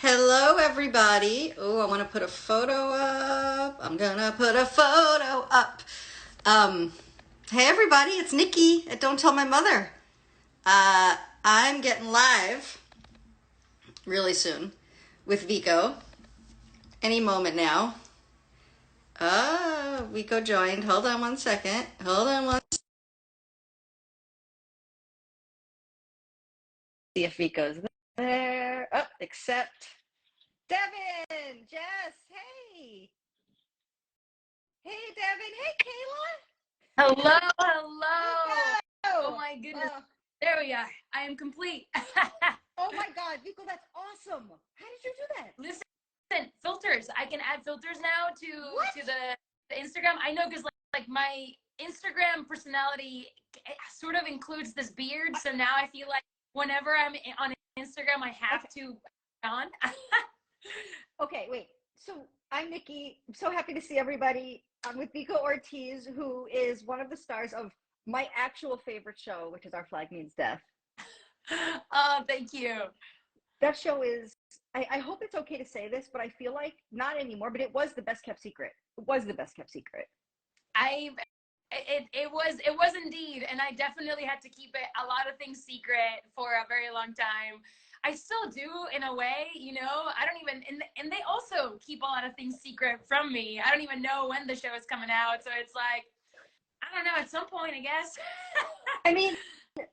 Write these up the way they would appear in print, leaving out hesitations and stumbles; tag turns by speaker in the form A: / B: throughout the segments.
A: Hello, everybody. Oh, I want to put a photo up. I'm gonna put a photo up. Um, hey, everybody, it's Nikki at Don't Tell My Mother. I'm getting live really soon with Vico. Any moment now. Vico joined. Hold on one second. Hold on one. See if Vico's there. Oh, accept. Devin, Jess, hey. Hey, Devin. Hey, Kayla.
B: Hello, hello. Oh
A: Vico.
B: my goodness. There we are. I am complete.
A: Oh my God, Vico, that's awesome. How did you do that?
B: Listen, filters. I can add filters now
A: What?
B: to the Instagram. I know because like my Instagram personality sort of includes this beard, so now I feel like whenever I'm on Instagram, I have to on.
A: Okay, wait. So I'm Nikki. I'm so happy to see everybody. I'm with Vico Ortiz, who is one of the stars of my actual favorite show, which is Our Flag Means Death.
B: Oh, thank you.
A: That show is, I hope it's okay to say this, but I feel like not anymore, but it was the best kept secret. It was the best kept secret.
B: I it was indeed, and I definitely had to keep it a lot of things secret for a very long time. I still do in a way, I don't even, and they also keep a lot of things secret from me. I don't even know when the show is coming out, so it's like, I don't know, at some point, I guess.
A: I mean,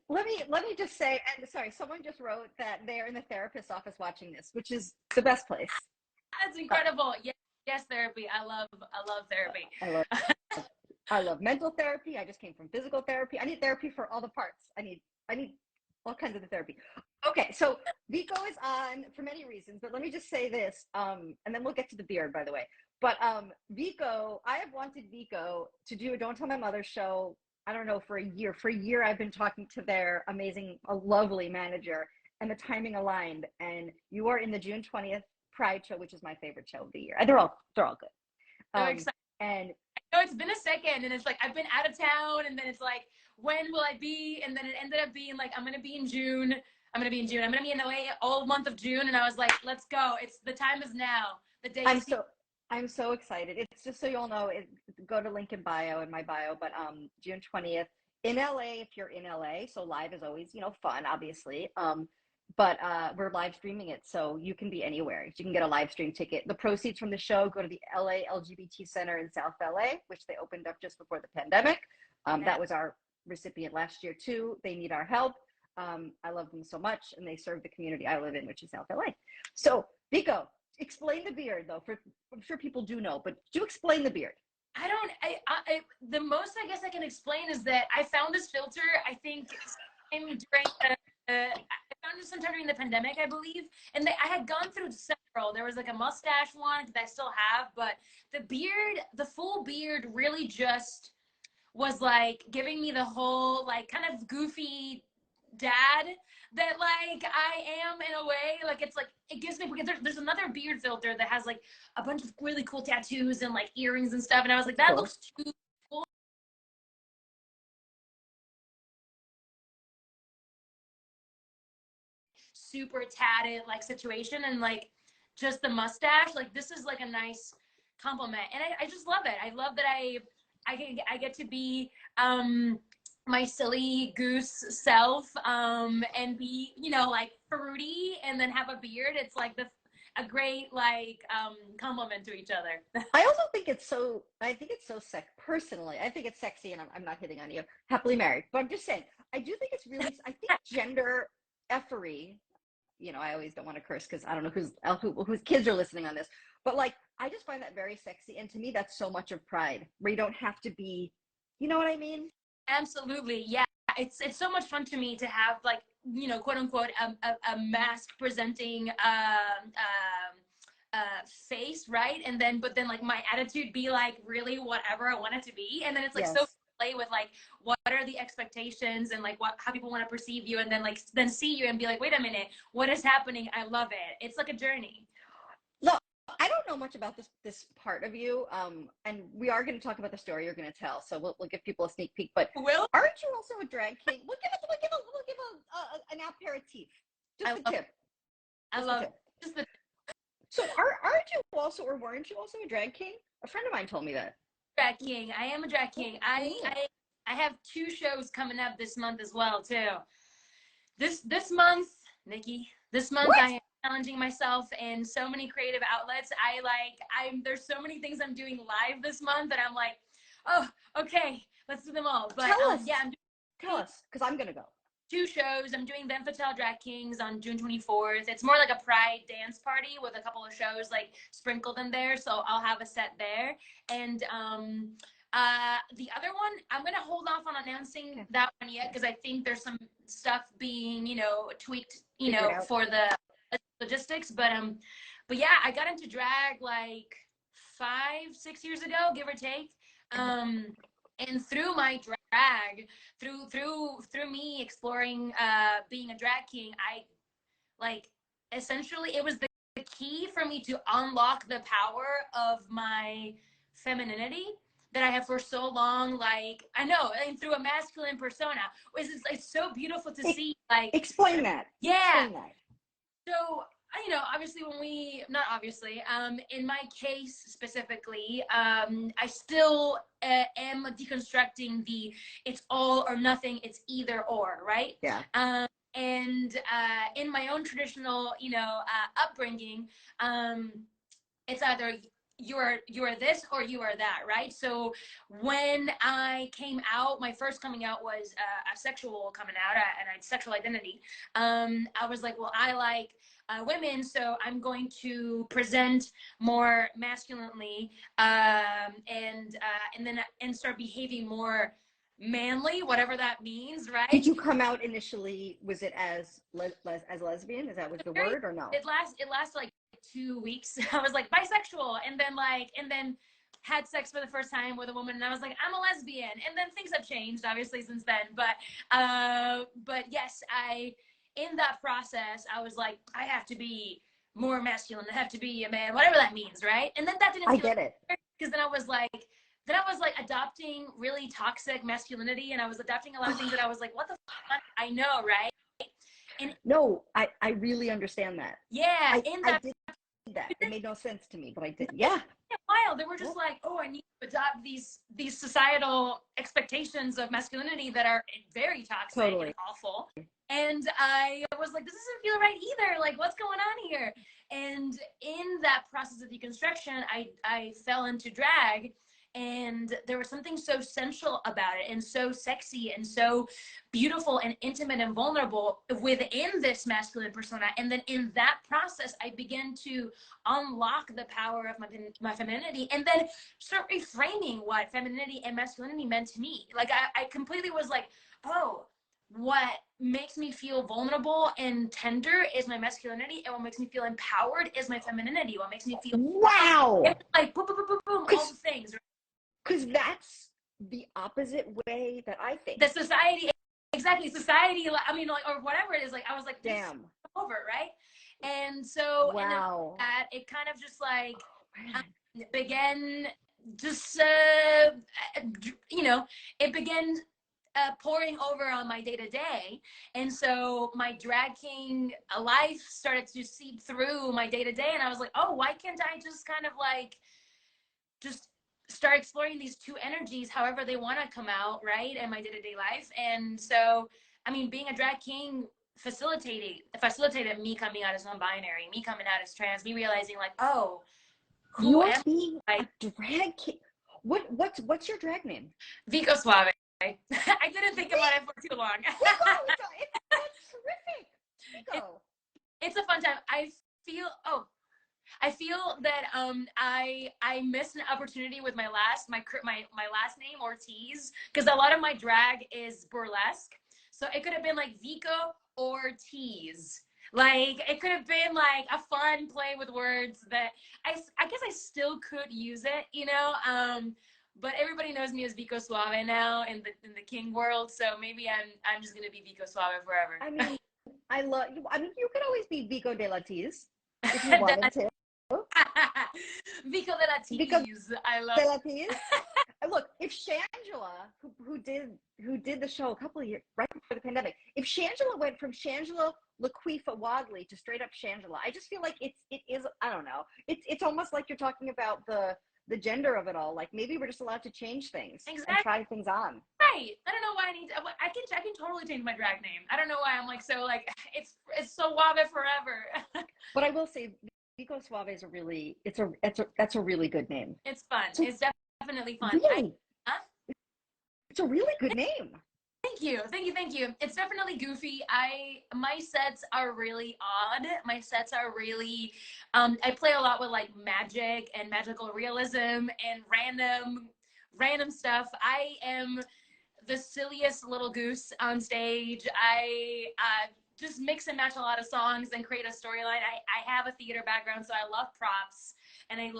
A: let me just say, and sorry, someone just wrote that they're in the therapist's office watching this, which is the best place.
B: That's incredible. Yes, therapy. I love therapy.
A: I love I love mental therapy. I just came from physical therapy. I need therapy for all the parts. I need all kinds of the therapy. Okay, so Vico is on for many reasons, but let me just say this, and then we'll get to the beard, by the way. But Vico, I have wanted Vico to do a Don't Tell My Mother show. I don't know, for a year. For a year, I've been talking to their amazing, a lovely manager, and the timing aligned. And you are in the June 20th Pride show, which is my favorite show of the year. And they're all good.
B: So excited.
A: And
B: I know it's been a second, and it's like I've been out of town, and then it's like, when will I be? And then it ended up being like, I'm gonna be in June. I'm gonna be in June. I'm gonna be in LA all month of June, and I was like, let's go. The time is now. The day
A: I'm
B: is here.
A: so I'm so excited. It's just so you all know, go to link in bio in my bio, but June 20th in LA if you're in LA. So live is always, fun, obviously. But we're live streaming it, so you can be anywhere. You can get a live stream ticket. The proceeds from the show go to the LA LGBT Center in South LA, which they opened up just before the pandemic. That was our recipient last year too. They need our help. I love them so much, and they serve the community I live in, which is South LA. So, Vico, explain the beard though. I'm sure people do know, but do explain the beard.
B: I don't. The most I guess I can explain is that I found this filter. I think during I found it sometime during the pandemic, I believe, and I had gone through several. There was like a mustache one that I still have, but the beard, the full beard, really just was like giving me the whole like kind of goofy dad that like I am in a way. Like it's like it gives me, because there's another beard filter that has like a bunch of really cool tattoos and like earrings and stuff, and I was like, that
A: Cool.
B: looks too cool. Super tatted like situation, and like just the mustache, like this is like a nice compliment, and I just love it. I love that I get to be my silly goose self, and be, like fruity and then have a beard. It's like a great like compliment to each other.
A: I also think I think it's so personally, I think it's sexy, and I'm not hitting on you, happily married, but I'm just saying, I do think it's really, I think gender effery, I always don't want to curse because I don't know whose kids are listening on this, but like, I just find that very sexy. And to me, that's so much of pride, where you don't have to be, you know what I mean?
B: Absolutely, yeah. It's so much fun to me to have like, quote unquote, a mask presenting face, right? And then like my attitude be like really whatever I want it to be, and then it's like so
A: Yes.
B: play with like what are the expectations and like how people want to perceive you, and then see you and be like, wait a minute, what is happening? I love it. It's like a journey.
A: Look, I don't know much about this part of you, and we are going to talk about the story you're going to tell, so we'll give people a sneak peek. But
B: Will
A: aren't you also a drag king? We'll give an aperitif,
B: I
A: just a
B: love
A: tip,
B: I
A: just a
B: love
A: tip.
B: just
A: So aren't you also, or weren't you also a drag king? A friend of mine told me that.
B: Drag king. I am a drag king. I have 2 shows coming up this month as well too. This month, Nikki, this month
A: What?
B: I am challenging myself in so many creative outlets. There's so many things I'm doing live this month that I'm like, oh, okay, let's do them all. But yeah,
A: Tell us, because I'm gonna go.
B: 2 shows. I'm doing Ben Fatale Drag Kings on June 24th. It's more like a pride dance party with a couple of shows like sprinkled in there. So I'll have a set there. And the other one, I'm gonna hold off on announcing that one yet because I think there's some stuff being, tweaked, for the logistics. But yeah, I got into drag like 5-6 years ago, give or take. And through my drag, through me exploring being a drag king, I like essentially it was the key for me to unlock the power of my femininity that I have for so long. Like I know, and through a masculine persona, it's so beautiful to see. Like
A: explain that.
B: Yeah.
A: Explain that.
B: So obviously in my case specifically, I still am deconstructing it's all or nothing, it's either or, right?
A: Yeah.
B: And in my own traditional, upbringing, it's either you're this or you are that, right? So when I came out, my first coming out was a sexual coming out, and I had sexual identity. I was like, well, I like women, so I'm going to present more masculinely, and start behaving more manly, whatever that means, right?
A: Did you come out initially? Was it as lesbian? Is that was the word, or no?
B: It lasted like 2 weeks. I was like bisexual, and then had sex for the first time with a woman, and I was like, I'm a lesbian. And then things have changed obviously since then, but yes, in that process I was like, I have to be more masculine, I have to be a man, whatever that means, right? And then that didn't feel, I get it, because then I was like adopting really toxic masculinity, and I was adopting a lot of things that I was like, what the fuck? I know, right? And no, I really understand that. Yeah, I did that. It made no sense to me, but I did. Yeah. A while they were just like, oh, I need to adopt these societal expectations of masculinity that are very toxic and awful. And I was like, this doesn't feel right either. Like, what's going on here? And in that process of deconstruction, I fell into drag. And there was something so sensual about it, and so sexy, and so beautiful, and intimate, and vulnerable within this masculine persona. And then in that process, I began to unlock the power of my femininity, and then start reframing what femininity and masculinity meant to me. Like I completely was like, oh, what makes me feel vulnerable and tender is my masculinity, and what makes me feel empowered is my femininity. What makes me feel like boom, boom, boom, boom, boom, all the things. Right? Because that's the opposite way that I think. The society, exactly. Society, I mean, like, or whatever it is. Like, I was like, damn, over, right? And so, wow. And it kind of just like began, just it began pouring over on my day to day, and so my drag king life started to seep through my day to day, and I was like, oh, why can't I just kind of like just start exploring these two energies however they want to come out, right, in my day-to-day life. And so, I mean, being a drag king facilitated me coming out as non-binary, me coming out as trans, me realizing like, oh, who am being a drag king? What's your drag name? Vico Suave. I didn't think about it for too long. It's terrific. Vico. It's a fun time. I feel that I missed an opportunity with my last name, Ortiz, because a lot of my drag is burlesque. So it could have been like Vico Ortiz. Like, it could have been like a fun play with words that I guess I still could use it, but everybody knows me as Vico Suave now in the king world. So maybe I'm just gonna be Vico Suave forever. I mean, you could always be Vico de la Tease if you wanted to. Vico de la Tease. I love de la Tease. Look, if Shangela, who did the show a couple of years right before the pandemic, if Shangela went from Shangela
A: Laquifa Wadley to straight up Shangela. I just feel like it is, I don't know. It's almost like you're talking about the gender of it all. Like maybe we're just allowed to change things and try things on.
B: Right. I don't know why I need to. I can totally change my drag name. I don't know why I'm like so like it's so Suave forever.
A: But I will say, Vico Suave is that's a really good name.
B: It's fun.
A: So,
B: it's definitely fun.
A: Really? It's a really good name.
B: Thank you. It's definitely goofy. My sets are really odd. My sets are really I play a lot with like magic and magical realism and random stuff. I am the silliest little goose on stage. I just mix and match a lot of songs and create a storyline. I have a theater background, so I love props, and I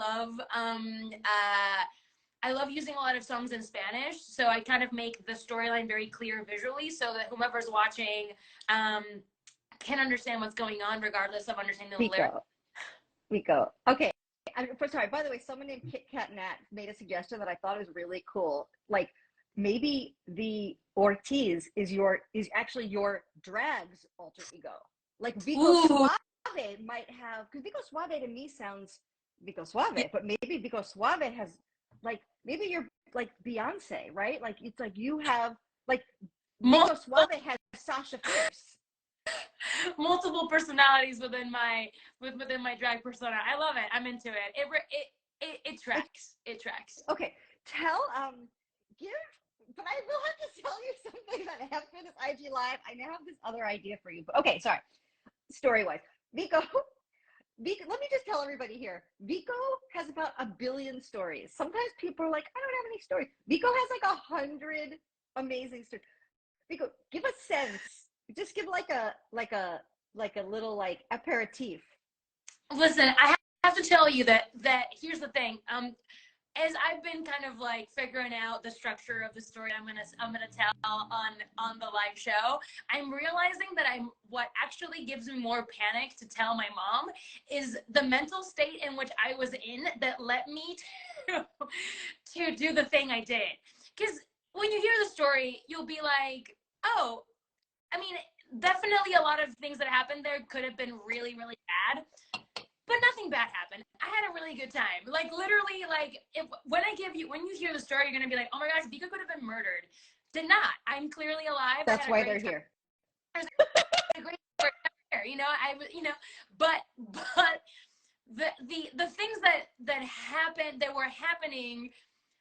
B: love using a lot of songs in Spanish, so I kind of make the storyline very clear visually so that whomever's watching can understand what's going on regardless of understanding the lyrics.
A: Vico. Okay. Sorry, by the way, someone named Kit Kat Nat made a suggestion that I thought was really cool. Like, maybe the Ortiz is actually your drag's alter ego. Like, Vico Suave might have, because Vico Suave to me sounds Vico Suave, but maybe Vico Suave has, like, maybe you're like Beyonce, right? Like, it's like you have, like, Vico Suave has Sasha Fierce.
B: Multiple personalities within my drag persona. I love it. I'm into it. It tracks. It tracks.
A: Okay, but I will have to tell you something that happened at IG Live. I now have this other idea for you. But okay, sorry. Story-wise, Vico, let me just tell everybody here. Vico has about 1 billion stories. Sometimes people are like, I don't have any stories. Vico has like 100 amazing stories. Vico, give a sense. Just give like a little like aperitif.
B: Listen, I have to tell you that here's the thing. As I've been kind of like figuring out the structure of the story I'm gonna tell on the live show, I'm realizing that what actually gives me more panic to tell my mom is the mental state in which I was in that led me to do the thing I did. Because when you hear the story, you'll be like, oh, I mean, definitely a lot of things that happened there could have been really, really bad. But nothing bad happened. I had a really good time. Like literally, like when you hear the story, you're gonna be like, oh my gosh, Vico could have been murdered. Did not. I'm clearly alive.
A: That's why they're here.
B: There's a great story there, but the things that happened that were happening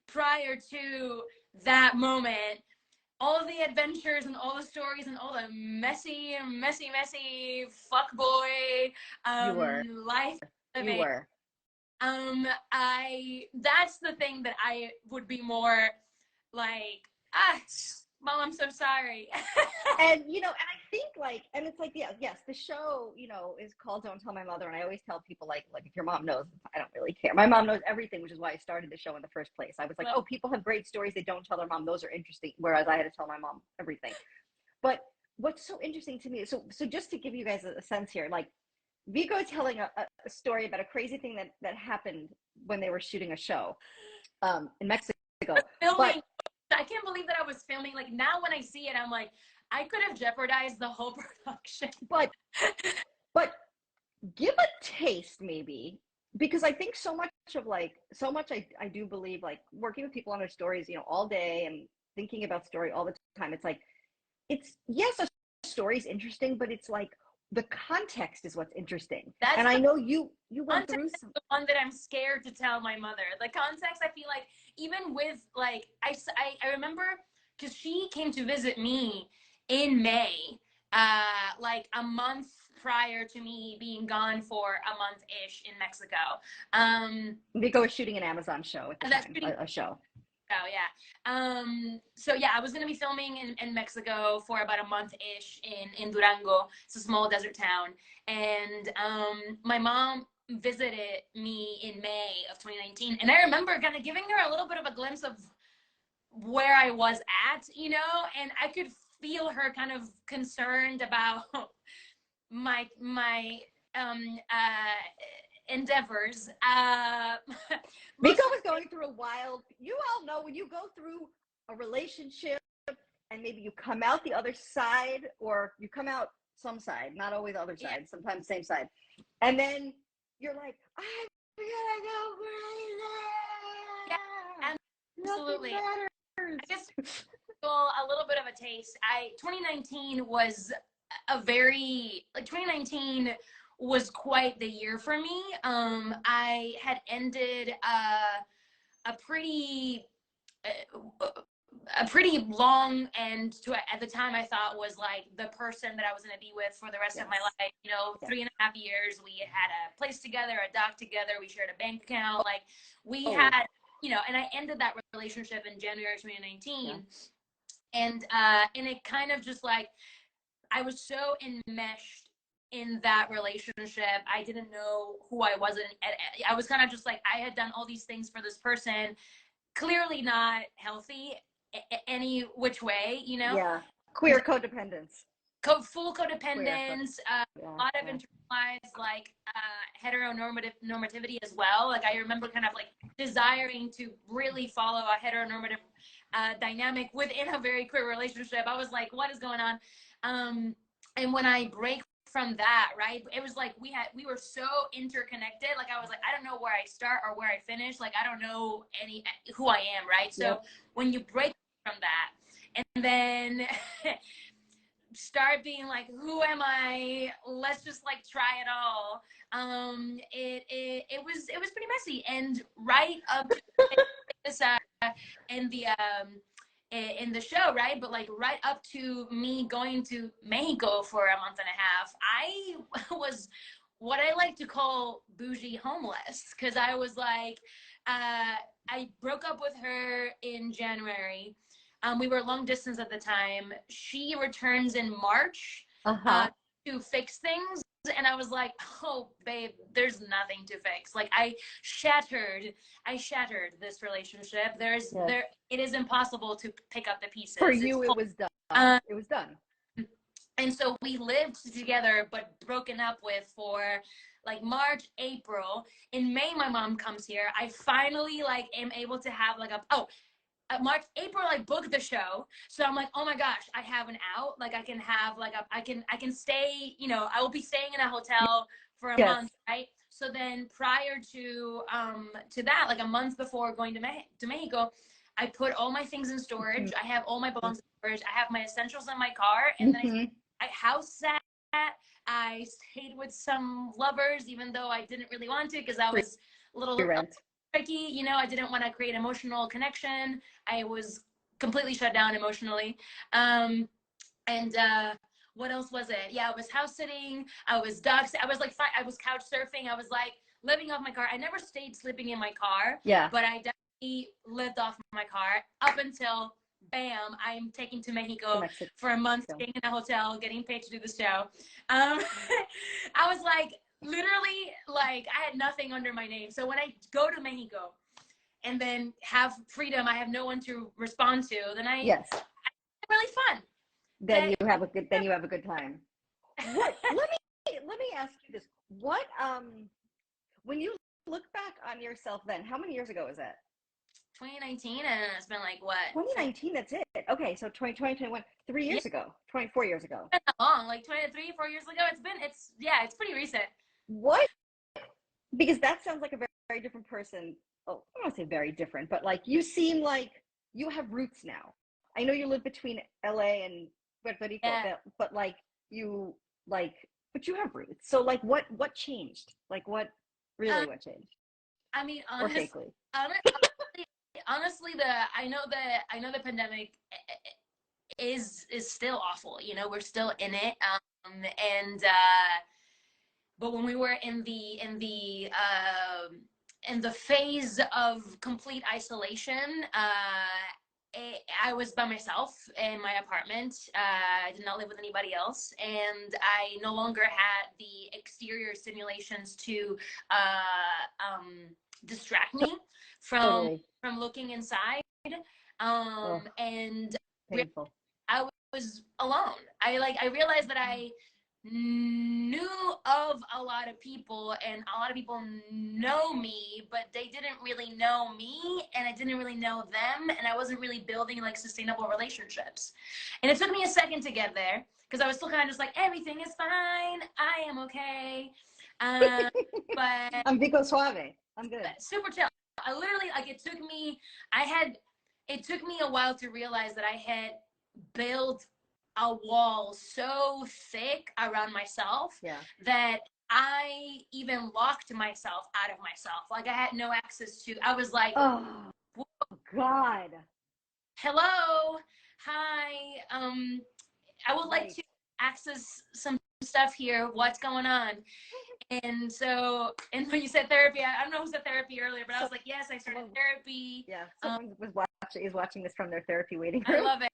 B: prior to that moment, all of the adventures and all the stories and all the messy fuckboy life of it.
A: You were.
B: That's the thing that I would be more like, Mom, I'm so sorry.
A: And and I think and it's like, yes, the show, is called Don't Tell My Mother, and I always tell people like if your mom knows, I don't really care. My mom knows everything, which is why I started the show in the first place. I was like, people have great stories they don't tell their mom. Those are interesting, whereas I had to tell my mom everything. But what's so interesting to me, so just to give you guys a sense here, like Vico is telling a story about a crazy thing that happened when they were shooting a show in Mexico.
B: Filming. I can't believe that I was filming. Like now when I see it, I'm like, I could have jeopardized the whole production.
A: But give a taste maybe, because I think so much I do believe, like working with people on their stories, all day and thinking about story all the time. It's like, yes, a story's interesting, but it's like the context is what's interesting. And I know you went through
B: the one that I'm scared to tell my mother. The context, I feel like, even with like I remember because she came to visit me in May, like a month prior to me being gone for a month-ish in Mexico.
A: Vico was shooting an Amazon show at the time, a show.
B: Oh yeah. So yeah, I was gonna be filming in Mexico for about a month-ish in Durango. It's a small desert town, and my mom visited me in May of 2019, and I remember kind of giving her a little bit of a glimpse of where I was at, and I could feel her kind of concerned about my endeavors.
A: Vico was going through you all know when you go through a relationship and maybe you come out the other side, or you come out some side, not always the other
B: Yeah.
A: side, sometimes same side. And then you're like, I'm gonna go crazy.
B: Yeah,
A: Nothing
B: absolutely.
A: matters.
B: I guess a little bit of a taste. 2019 was a very, like 2019 was quite the year for me. I had ended a pretty uh, a pretty long, and to at the time I thought was like the person that I was going to be with for the rest of my life. You know, 3.5 years. We had a place together, a dog together. We shared a bank account. Like we had, you know, and I ended that relationship in January 2019. And it kind of just like, I was so enmeshed in that relationship. I didn't know who I was. I was kind of just like, I had done all these things for this person, clearly not healthy any which way, you know?
A: Yeah. Queer codependence.
B: Full codependence, a lot of internalized like heteronormativity as well. Like I remember kind of like desiring to really follow a heteronormative dynamic within a very queer relationship. I was like, what is going on? And when I break from that, right, it was like we were so interconnected. Like I was like, I don't know where I start or where I finish. Like I don't know who I am, right? So when you break from that and then start being like, who am I? Let's just like try it all. It was pretty messy, and right up to this in the show, right? But like right up to me going to Mexico for a month and a half, I was what I like to call bougie homeless, because I was like, I broke up with her in January. We were long distance at the time. She returns in March to fix things. And I was like, oh, babe, there's nothing to fix. Like I shattered this relationship. It is impossible to pick up the pieces.
A: For you, it was done. It was done.
B: And so we lived together, but broken up with for like March, April. In May, my mom comes here. I finally like am able to have like March, April, I booked the show. So I'm like, oh my gosh, I have an out. Like I can have like I can stay, you know, I will be staying in a hotel for a month, right? So then prior to that, like a month before going to Mexico, I put all my things in storage. I have all my belongings in storage. I have my essentials in my car, and then I house sat. I stayed with some lovers, even though I didn't really want to, because I was a little tricky, you know. I didn't want to create emotional connection. I was completely shut down emotionally. What else was it? Yeah, I was house sitting. I was I was like, I was couch surfing. I was like living off my car. I never stayed sleeping in my car. Yeah. But I definitely lived off my car up until bam, I'm taken to Mexico for a month, staying in a hotel, getting paid to do the show. I was like, literally, like I had nothing under my name. So when I go to Mexico and then have freedom, I have no one to respond to, then it's really fun.
A: Then you have a good time. What let me ask you this. What when you look back on yourself then, how many years ago is that?
B: 2019, and it's been like what?
A: 2019, that's it. Okay, so 2021, 3 years ago, 24 years ago.
B: It's been that long, like 23, 4 years ago. It's pretty recent.
A: What? Because that sounds like a very, very different person. Oh, I don't want to say very different, but like you seem like you have roots now. I know you live between LA and Puerto Rico, but like but you have roots. So like what changed? Like what changed?
B: I mean, honestly, I know the pandemic is still awful. You know, we're still in it. But when we were in the phase of complete isolation, I was by myself in my apartment. I did not live with anybody else, and I no longer had the exterior stimulations to distract me from looking inside. And
A: painful.
B: I was alone. I realized that knew of a lot of people, and a lot of people know me, but they didn't really know me, and I didn't really know them, and I wasn't really building like sustainable relationships. And it took me a second to get there because I was still kind of just like, everything is fine, I am okay. But
A: I'm Vico Suave. I'm good.
B: super chill. I literally, like, it took me a while to realize that I had built a wall so thick around myself that I even locked myself out of myself. Like, I had no access to, I was like,
A: oh God,
B: hello, hi, I would like to access some stuff here. What's going on? And so, and when you said therapy, I don't know who said therapy earlier, but I was like, yes, I started therapy.
A: Yeah, someone is watching this from their therapy waiting room.
B: I love it.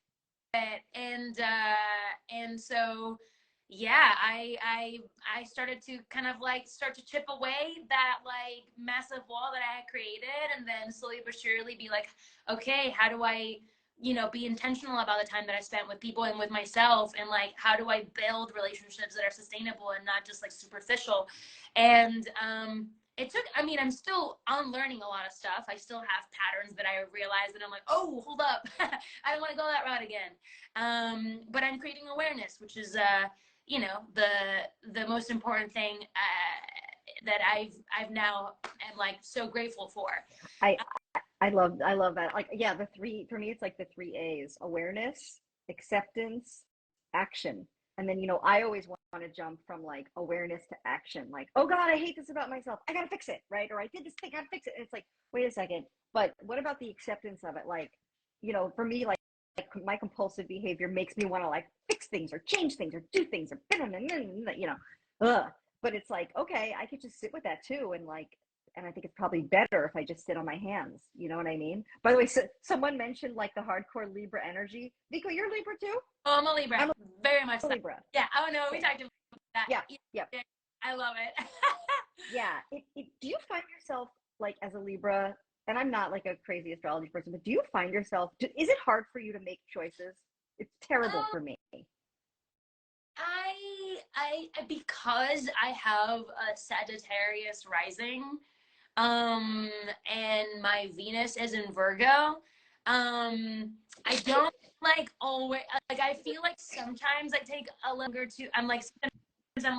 B: And so, yeah, I started to kind of like start to chip away that like massive wall that I had created, and then slowly but surely be like, okay, how do I, be intentional about the time that I spent with people and with myself, and like, how do I build relationships that are sustainable and not just like superficial? And it took, I'm still unlearning a lot of stuff. I still have patterns that I realize that I'm like, oh, hold up, I don't want to go that route again. But I'm creating awareness, which is the most important thing that I've now am like so grateful for.
A: I love that. Like, yeah, for me, it's like the 3 A's: awareness, acceptance, action. And then, I always want to jump from like awareness to action. Like, oh God, I hate this about myself, I gotta fix it, right? Or I did this thing, I gotta fix it. And it's like, wait a second, but what about the acceptance of it? Like, for me, like my compulsive behavior makes me want to like fix things or change things or do things or but it's like, okay, I could just sit with that too, and I think it's probably better if I just sit on my hands. You know what I mean? By the way, someone mentioned like the hardcore Libra energy. Vico, you're Libra too?
B: Oh, I'm a Libra. I'm very much so.
A: Libra.
B: Yeah. Oh no, we talked about that.
A: Yeah.
B: I love it.
A: Yeah. Do you find yourself like as a Libra? And I'm not like a crazy astrology person, but do you find yourself? Is it hard for you to make choices? It's terrible for me.
B: Because I have a Sagittarius rising, and my Venus is in Virgo. I don't like always, like, I feel like sometimes I take a longer to, I'm like, I don't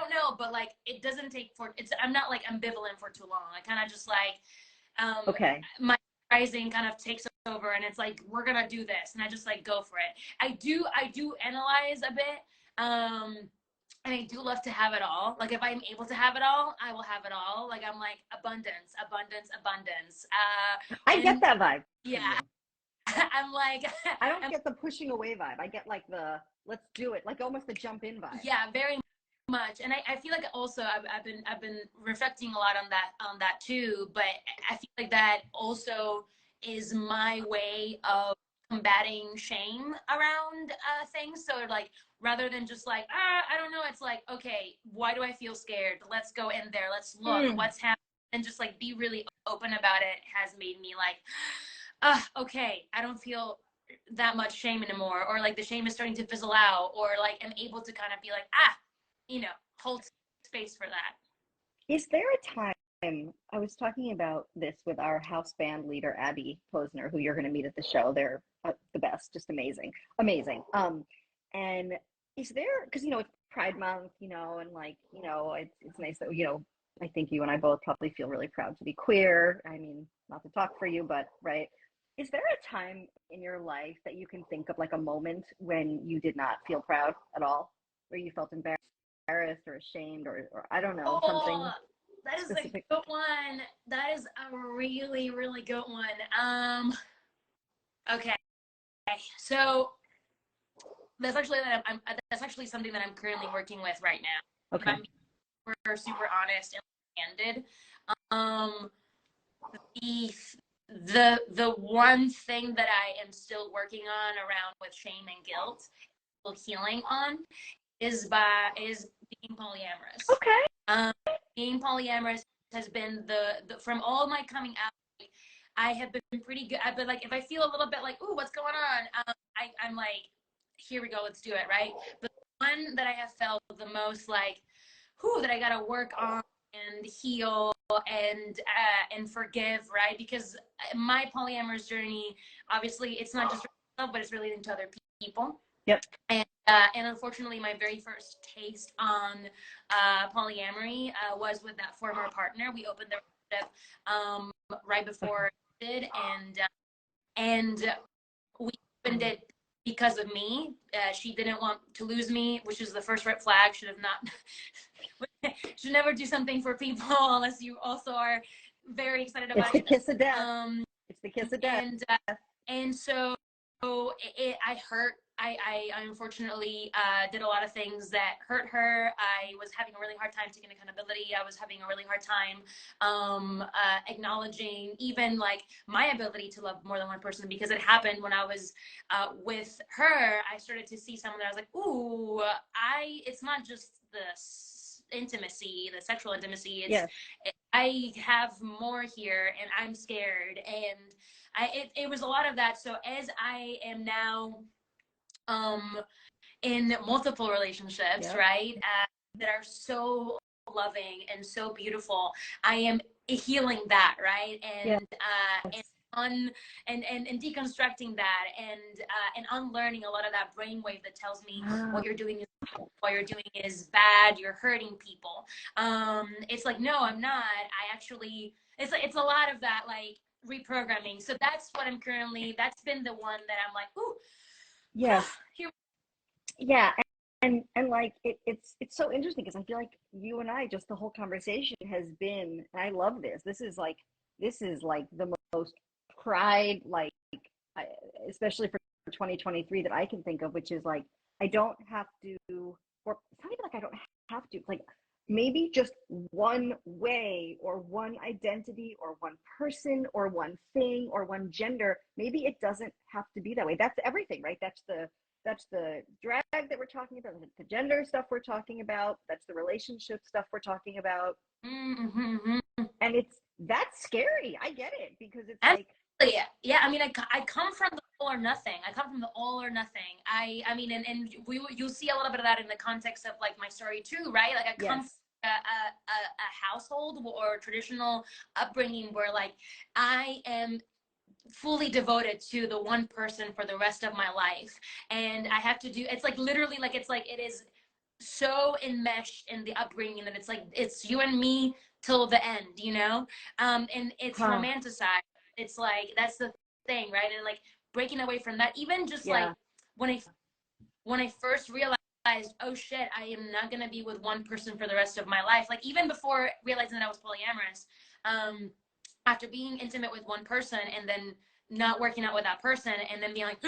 B: know, but like, it doesn't take I'm not like ambivalent for too long. I kind of just like,
A: okay.
B: My rising kind of takes over, and it's like, we're going to do this. And I just like, go for it. I do analyze a bit. And I do love to have it all. Like, if I'm able to have it all, I will have it all. Like, I'm like, abundance.
A: I get that vibe.
B: Yeah. I'm like,
A: I don't get the pushing away vibe. I get like the let's do it, like almost the jump in vibe.
B: Yeah, very much. And I feel like also I've been reflecting a lot on that too. But I feel like that also is my way of combating shame around things. So like, rather than just like, I don't know, it's like, okay, why do I feel scared? Let's go in there. Let's look what's happening, and just like be really open about it has made me like, okay, I don't feel that much shame anymore, or like the shame is starting to fizzle out, or like I'm able to kind of be like, hold space for that.
A: Is there a time, I was talking about this with our house band leader, Abby Posner, who you're going to meet at the show. They're the best, just amazing. And is there, because, it's Pride Month, and like, it's nice that, I think you and I both probably feel really proud to be queer. I mean, not to talk for you, but right. Is there a time in your life that you can think of, like a moment when you did not feel proud at all, where you felt embarrassed or ashamed, or I don't know, something?
B: That is specific? A good one. That is a really, really good one. Okay. So that's actually something that I'm currently working with right now.
A: Okay.
B: We're super honest and candid. The one thing that I am still working on around with shame and guilt, healing on, is being polyamorous.
A: Okay.
B: Being polyamorous has been the from all my coming out, I have been pretty good. I've been like, if I feel a little bit like, ooh, what's going on? I'm like, here we go, let's do it, right? But one that I have felt the most like, whew, that I gotta work on and heal and forgive, right? Because my polyamorous journey, obviously, it's not just myself, but it's relating to other people.
A: Yep.
B: And unfortunately, my very first taste on polyamory was with that former partner. We opened the relationship right before it did, and we opened it because of me. She didn't want to lose me, which is the first red flag. Should have not. Should never do something for people unless you also are very excited about it.
A: It's the kiss of death. It's the kiss of death.
B: And so I hurt. I unfortunately did a lot of things that hurt her. I was having a really hard time taking accountability. I was having a really hard time acknowledging even like my ability to love more than one person, because it happened when I was with her. I started to see someone that I was like, ooh, it's not just the intimacy, the sexual intimacy. I have more here, and I'm scared. And it was a lot of that. So as I am now in multiple relationships, right, that are so loving and so beautiful, I am healing that, right, and deconstructing that, and unlearning a lot of that brainwave that tells me what you're doing is bad, you're hurting people. It's like, no, I'm not. I actually, it's a lot of that, like, reprogramming. So that's what I'm currently, that's been the one that I'm like, ooh,
A: yes. Yeah. And like, it's so interesting, because I feel like you and I, just the whole conversation has been, and I love this. This is like the most pride, like, especially for 2023, that I can think of, which is like, I don't have to, or it's not even like I don't have to, like, maybe just one way or one identity or one person or one thing or one gender. Maybe it doesn't have to be that way. That's everything, right? That's the drag that we're talking about, the gender stuff we're talking about, that's the relationship stuff we're talking about.
B: Mm-hmm.
A: And that's scary. I get it, because it's
B: like, yeah, I mean, I come from the all or nothing. I come from the all or nothing. I mean, and you'll see a little bit of that in the context of like my story too, right? Like, I come from a household or traditional upbringing where like I am fully devoted to the one person for the rest of my life, and I have to do, it's like literally, like, it's like, it is so enmeshed in the upbringing that it's like, it's you and me till the end, you know. And it's romanticized. It's like, that's the thing, right? And like, breaking away from that, even just like when I first realized, oh shit, I am not gonna be with one person for the rest of my life. Like, even before realizing that I was polyamorous, after being intimate with one person and then not working out with that person, and then being like,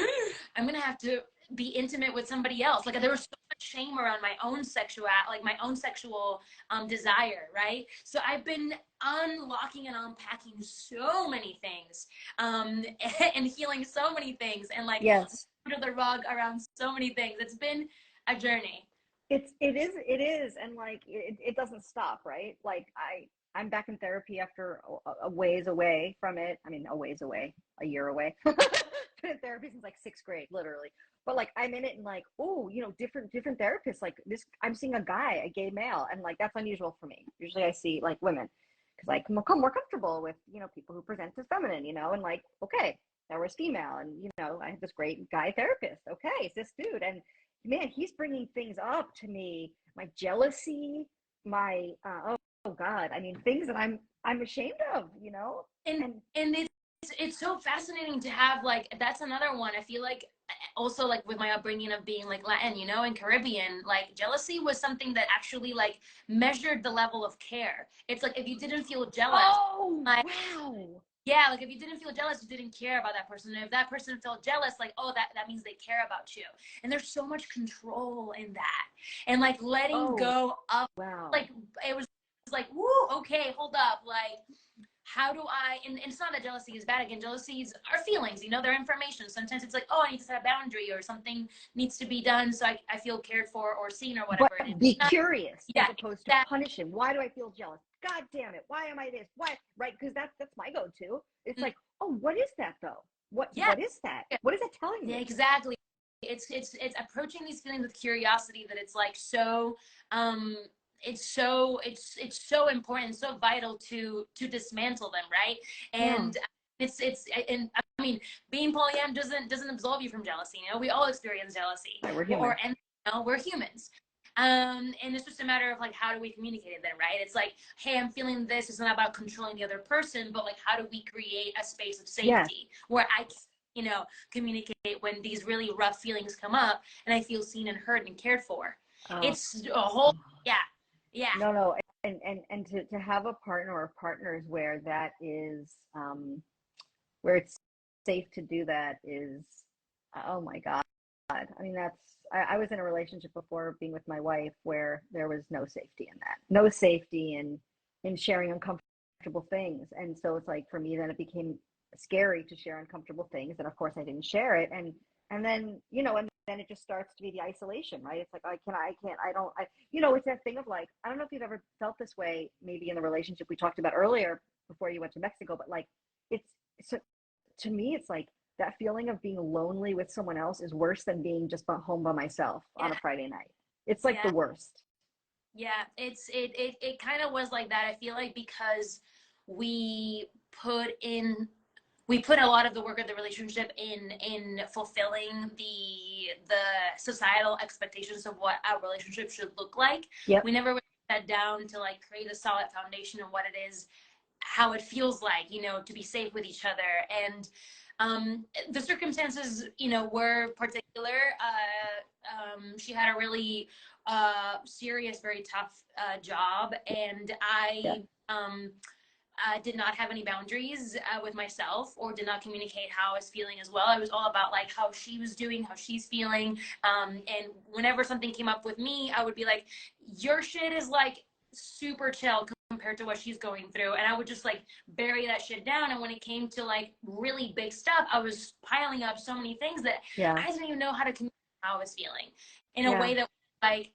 B: I'm gonna have to be intimate with somebody else. Like, there was so much shame around my own my own sexual desire, right? So I've been unlocking and unpacking so many things, and healing so many things, and like under the rug around so many things. It's been a journey.
A: It is, and like, it doesn't stop, right? Like, I'm back in therapy after a ways away from it. I mean, a ways away, a year away. Been in therapy since like 6th grade, literally. But like, I'm in it, and like, oh, you know, different therapists. Like this, I'm seeing a guy, a gay male, and like, that's unusual for me. Usually, I see like women, because I can become more comfortable with, you know, people who present as feminine, you know, and like, okay, there was female, and you know, I had this great guy therapist. Okay, it's this dude, and man, he's bringing things up to me, my jealousy, my oh God, I mean, things that I'm ashamed of, you know.
B: And it's so fascinating to have, like, that's another one. I feel like also, like, with my upbringing of being like Latin, you know, and Caribbean, like, jealousy was something that actually like measured the level of care. It's like, if you didn't feel jealous, like,
A: wow.
B: Yeah, like, if you didn't feel jealous, you didn't care about that person. And if that person felt jealous, like, oh, that means they care about you. And there's so much control in that. And like, letting go of, like, it was like, woo, okay, hold up. Like, how do I, and it's not that jealousy is bad. Again, jealousies are feelings, you know, they're information. Sometimes it's like, oh, I need to set a boundary, or something needs to be done so I feel cared for or seen or whatever.
A: But be curious, as opposed to punish him. Why do I feel jealous? God damn it. Why am I this? Why? Right? Because that's my go-to. It's like, oh, what is that though? What is that? What is that telling me?
B: Exactly. it's approaching these feelings with curiosity, that it's like so it's so important, so vital to dismantle them, right?
A: Yeah.
B: And and I mean, being polyam doesn't absolve you from jealousy. You know, we all experience jealousy,
A: Right, we're human.
B: and you know, we're humans. And it's just a matter of like, how do we communicate it then, right? It's like, hey, I'm feeling this. It's not about controlling the other person, but like, how do we create a space of
A: Yes.
B: safety where I can, you know, communicate when these really rough feelings come up and I feel seen and heard and cared for. It's a whole, yeah, yeah.
A: No, and to have a partner or partners where that is where it's safe to do that is, oh my God. I mean, I was in a relationship before being with my wife where there was no safety in that, no safety in sharing uncomfortable things. And so it's like, for me, then it became scary to share uncomfortable things. And of course I didn't share it. And then, you know, and then it just starts to be the isolation, right? It's like, you know, it's that thing of like, I don't know if you've ever felt this way, maybe in the relationship we talked about earlier before you went to Mexico, but like, it's so, to me, it's like that feeling of being lonely with someone else is worse than being just home by myself on a Friday night. It's like
B: Yeah.
A: the worst.
B: Yeah, it kind of was like that. I feel like because we put in we put a lot of the work of the relationship in fulfilling the societal expectations of what our relationship should look like.
A: Yep.
B: We never really sat down to like create a solid foundation of what it is, how it feels like, you know, to be safe with each other. And the circumstances, you know, were particular. She had a really serious, very tough job, and
A: Yeah.
B: I did not have any boundaries with myself, or did not communicate how I was feeling as well. It was all about like how she was doing, how she's feeling. And whenever something came up with me, I would be like, your shit is like super chill compared to what she's going through. And I would just like bury that shit down. And when it came to like really big stuff, I was piling up so many things that
A: Yeah.
B: I didn't even know how to communicate how I was feeling in
A: Yeah.
B: a way that like,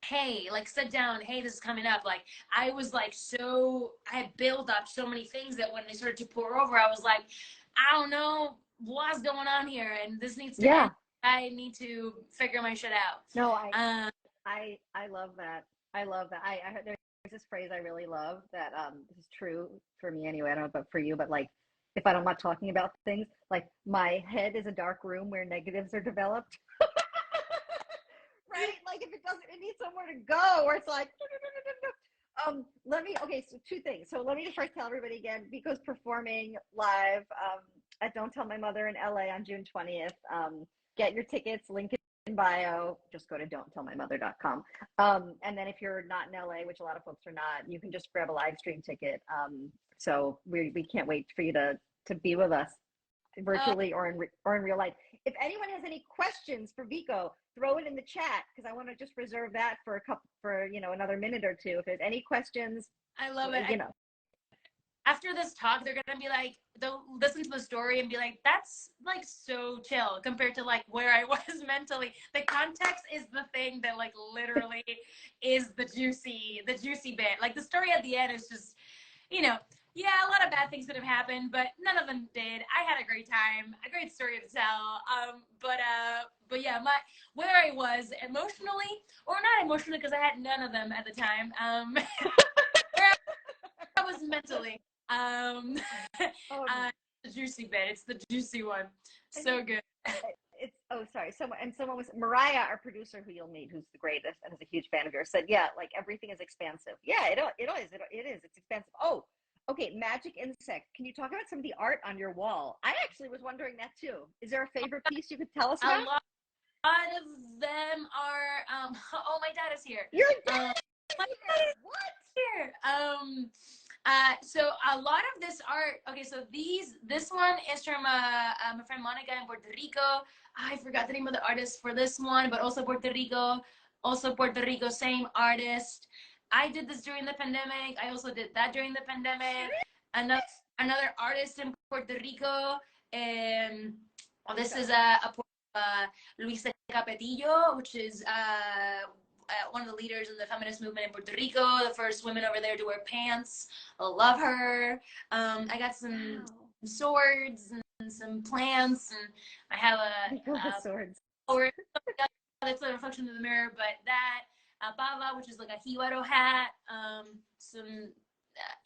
B: hey, like sit down, hey, this is coming up. Like I was like, so I had built up so many things that when they started to pour over, I was like, I don't know what's going on here, and this needs to end. I need to figure my shit out.
A: No, I love that. I love that. There's this phrase I really love that this is true for me anyway. I don't know about for you, but like, if I'm not talking about things, like my head is a dark room where negatives are developed. Right? Like if it needs somewhere to go, where it's like, okay, so two things. So let me just first tell everybody again, Vico's performing live at Don't Tell My Mother in LA on June 20th. Get your tickets, link in bio. Just go to don'ttellmymother.com. And then if you're not in LA, which a lot of folks are not, you can just grab a live stream ticket. So we can't wait for you to be with us virtually or in real life. If anyone has any questions for Vico, throw it in the chat, because I want to just reserve that for another minute or two. If there's any questions,
B: I love it.
A: You know,
B: after this talk, they're gonna be like, they'll listen to the story and be like, that's like so chill compared to like where I was mentally. The context is the thing that like literally is the juicy bit. Like the story at the end is just, you know, yeah, a lot of bad things that have happened, but none of them did. I had a great time, a great story to tell. But yeah, where I was emotionally, or not emotionally, because I had none of them at the time. Where I was mentally. The juicy bit. It's the juicy one. So good.
A: Sorry. Someone was Mariah, our producer, who you'll meet, who's the greatest and is a huge fan of yours, said, yeah, like everything is expansive. Yeah, it is. It's expansive. Oh, okay. Magic insect. Can you talk about some of the art on your wall? I actually was wondering that too. Is there a favorite piece you could tell us about?
B: A lot of them are. Oh, my dad is here.
A: Your dad is here. What?
B: Here. So a lot of this art. Okay, so this one is from my friend Monica in Puerto Rico. I forgot the name of the artist for this one, but also Puerto Rico, same artist. I did this during the pandemic. I also did that during the pandemic. Another artist in Puerto Rico. This is Luisa Capetillo, which is one of the leaders in the feminist movement in Puerto Rico, the first women over there to wear pants. I love her. I got some swords and some plants, and I have
A: swords.
B: or that's a reflection of the mirror, but that bava, which is like a hiwaro hat, some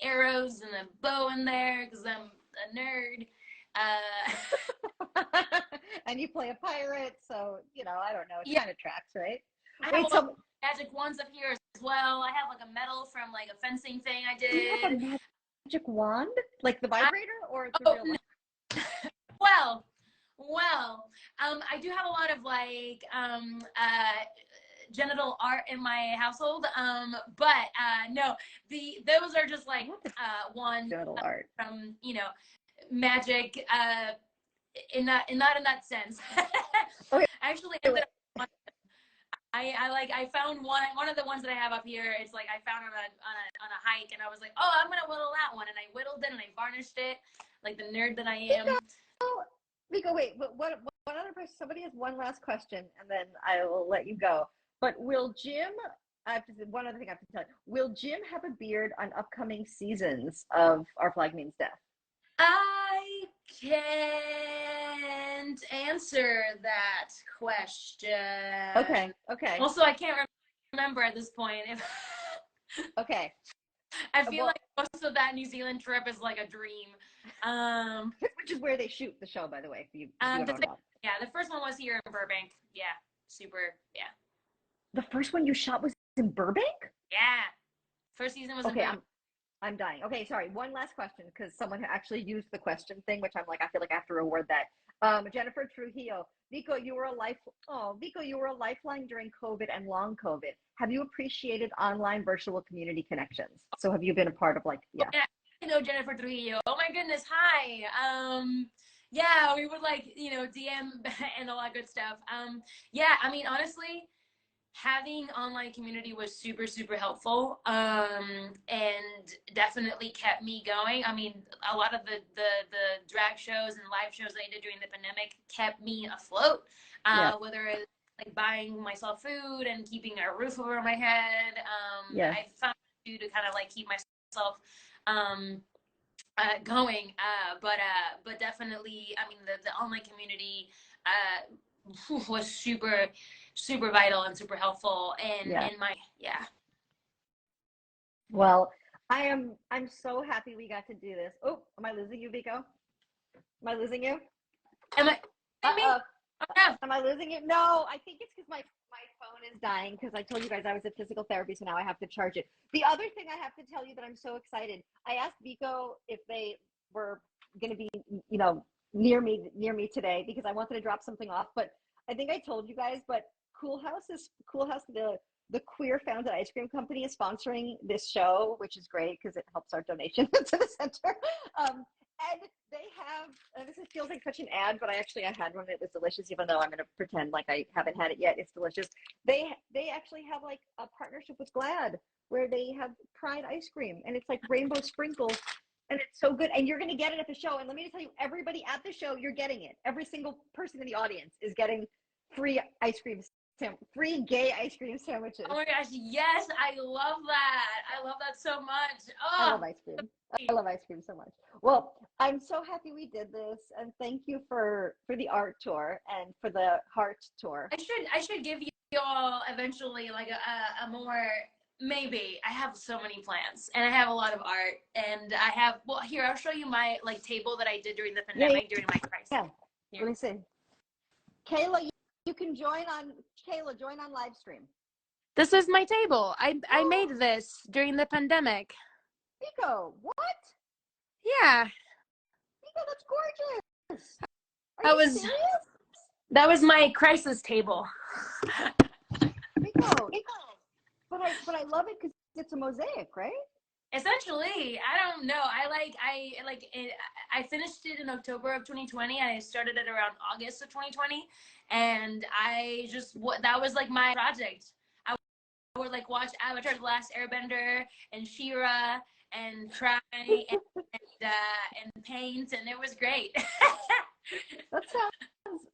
B: arrows and a bow in there because I'm a nerd.
A: And you play a pirate, so you know, I don't know, it kind of tracks, right?
B: I have magic wands up here as well. I have like a medal from like a fencing thing I did.
A: You have a magic wand, like the vibrator, or the real one?
B: Well, I do have a lot of like genital art in my household, but no, those are just like one
A: genital art
B: from, you know, magic, in that sense.
A: Okay.
B: Actually, I found one of the ones that I have up here. It's like I found on a hike, and I was like, oh, I'm gonna whittle that one, and I whittled it and I varnished it like the nerd that I am.
A: Vico, wait, what other person? Somebody has one last question, and then I will let you go. But will Jim? I have to say one other thing I have to tell you. Will Jim have a beard on upcoming seasons of Our Flag Means Death?
B: I can't answer that question.
A: Okay.
B: Also, I can't remember at this point.
A: Okay.
B: I feel like most of that New Zealand trip is like a dream.
A: Which is where they shoot the show, by the way. If you don't know.
B: Yeah, the first one was here in Burbank. Yeah, super. Yeah.
A: The first one you shot was in Burbank?
B: Yeah. First season was in Burbank.
A: I'm dying. Okay, sorry. One last question, because someone actually used the question thing, which I'm like, I feel like I have to reward that. Jennifer Trujillo, Vico, you were a lifeline during COVID and long COVID. Have you appreciated online virtual community connections? So have you been a part of like, yeah.
B: I know Jennifer Trujillo. Oh my goodness, hi. Yeah, we would like, you know, DM and all that good stuff. Yeah, I mean, honestly, having online community was super, super helpful, and definitely kept me going. I mean, a lot of the drag shows and live shows that I did during the pandemic kept me afloat, whether it's like buying myself food and keeping a roof over my head. I found to kind of like keep myself going, but definitely, I mean, the online community was super, super vital and super helpful, and
A: Well, I'm so happy we got to do this. Oh, am I losing you, Vico? Am I losing you?
B: Am I
A: losing you? No, I think it's because my phone is dying, because I told you guys I was at physical therapy, so now I have to charge it. The other thing I have to tell you that I'm so excited, I asked Vico if they were going to be, you know, near me today, because I wanted to drop something off, but I think I told you guys, but Cool House, the queer founded ice cream company, is sponsoring this show, which is great because it helps our donation to the center. And they have, this feels like such an ad, but I had one. It was delicious, even though I'm going to pretend like I haven't had it yet. It's delicious. They actually have like a partnership with Glad, where they have Pride ice cream, and it's like rainbow sprinkles, and it's so good. And you're going to get it at the show. And let me just tell you, everybody at the show, you're getting it. Every single person in the audience is getting free ice cream, free gay ice cream sandwiches.
B: Oh my gosh, yes, I love that. I love that so much. Oh.
A: I love ice cream. I love ice cream so much. Well, I'm so happy we did this, and thank you for the art tour and for the heart tour.
B: I should give you all eventually like a more, maybe. I have so many plans, and I have a lot of art, and I have, well, here, I'll show you my like table that I did during the pandemic, during my crisis.
A: Yeah. Here. Let me see. Kayla, you can join on live stream.
B: This is my table. I made this during the pandemic.
A: Vico, what?
B: Yeah.
A: Vico, that's gorgeous.
B: That was my crisis table.
A: Vico, but I love it because it's a mosaic, right?
B: Essentially, I don't know. I finished it in October of 2020, and I started it around August of 2020, and that was like my project. I would like watch Avatar: The Last Airbender and She-Ra and cry and paint, and it was great.
A: That sounds.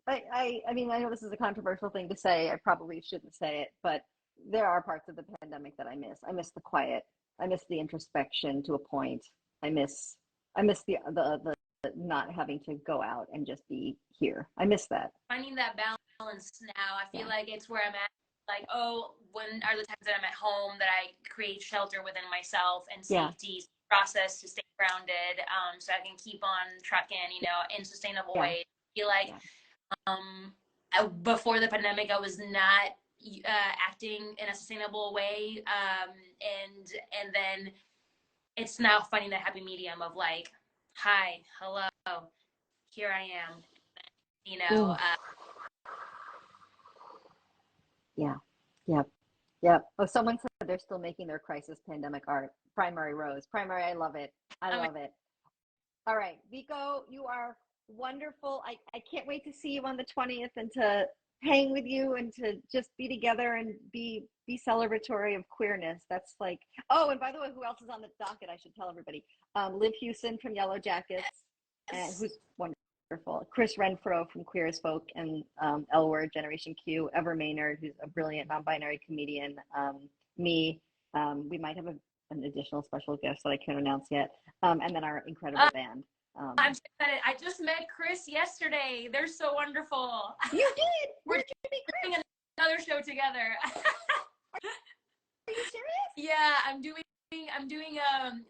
A: I mean, I know this is a controversial thing to say. I probably shouldn't say it, but there are parts of the pandemic that I miss. I miss the quiet. I miss the introspection to a point. I miss the not having to go out and just be here. I miss that.
B: Finding that balance balance now. I feel like it's where I'm at. Like, oh, when are the times that I'm at home that I create shelter within myself and safety process to stay grounded, so I can keep on trucking, you know, in sustainable ways. I feel like before the pandemic, I was not acting in a sustainable way, and then it's now finding that happy medium of like, hi, hello, here I am, you know.
A: Yep. Oh, someone said they're still making their crisis pandemic art. Primary Rose. Primary, I love it. I love it. All right, Vico, you are wonderful. I can't wait to see you on the 20th and to hang with you and to just be together and be celebratory of queerness. That's like, oh, and by the way, who else is on the docket? I should tell everybody. Liv Hewson from Yellow Jackets, and who's wonderful. Chris Renfro from Queer as Folk, and L Word, Generation Q, Ever Maynard, who's a brilliant non-binary comedian, me. We might have an additional special guest that I can't announce yet, and then our incredible band.
B: I'm so excited. I just met Chris yesterday. They're so wonderful.
A: You did?
B: We're doing another show together.
A: Are you serious?
B: Yeah,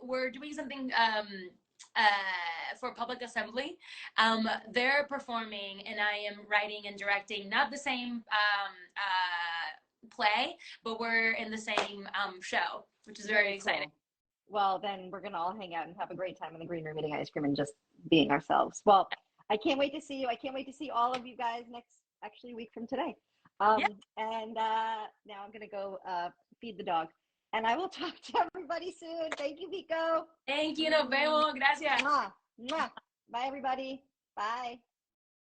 B: we're doing something for Public Assembly. They're performing and I am writing and directing, not the same play, but we're in the same show, which is very exciting.
A: Cool. Well, then we're going to all hang out and have a great time in the green room eating ice cream and just being ourselves. Well, I can't wait to see you. I can't wait to see all of you guys a week from today. And now I'm going to go feed the dog. And I will talk to everybody soon. Thank you, Vico.
B: Thank you. Nos vemos. Gracias.
A: Mwah. Mwah. Bye, everybody. Bye.